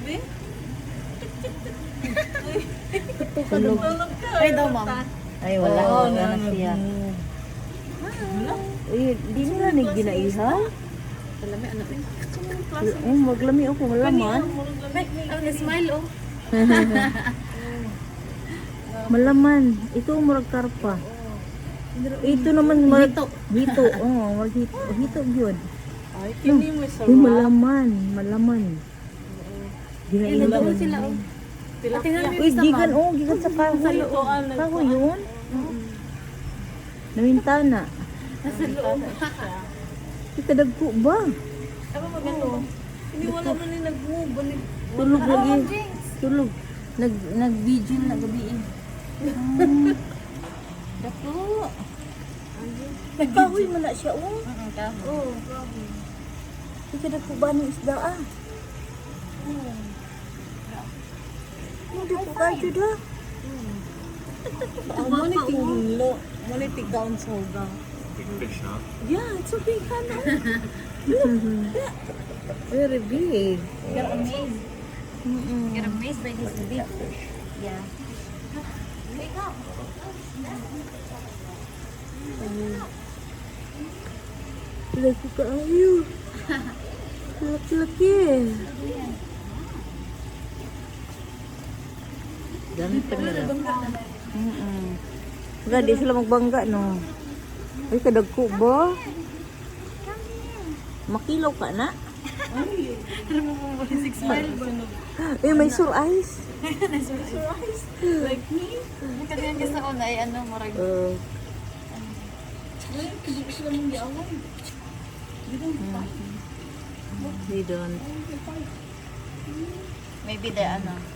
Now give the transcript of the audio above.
Be? Tulog. Ay daw, ma'am. Ay, wala. Oo, Wala na siya. Wala. Eh, di nila nagginaihan. Salami, anak. Oh, maglami ako, wala man. Ang smile, oh. Malaman. Ito murag karpa. Ito naman murag hito. Oh, murag hito. Hito gyud. Ay, kini mo sa Uy, malaman, malaman. Ilan daw Ginaihan. sila, oh. Tingnan mo Uy, gigan oh, gigan sa kahoy. loob. Kahoy yun. Nawintana. Nasa loob. Ikadagko ba? Ano magano? Hindi wala man ni nag-move. Tulog lagi. Tulog. Nag-video na gabi eh. Dako. Nagkahoy mo na siya oh. Oo. Ikadagko ba ng isda ah? Hindi ko kayo da. Mo ni tinglo, mo ni tigaon sa ugang. Big fish, huh? Yeah, it's a big one. Very big. You're amazed. You're amazed by this big fish. Yeah. Laki kayo. Laki-laki. Gamit pa nila. Wala, di sila magbangga, no? Ay, kadagko ba? Makilaw ka na? Smile. Eh, may sore eyes. Like me. Kasi yung gusto ko na ay ano, marag. They don't. Maybe the ano.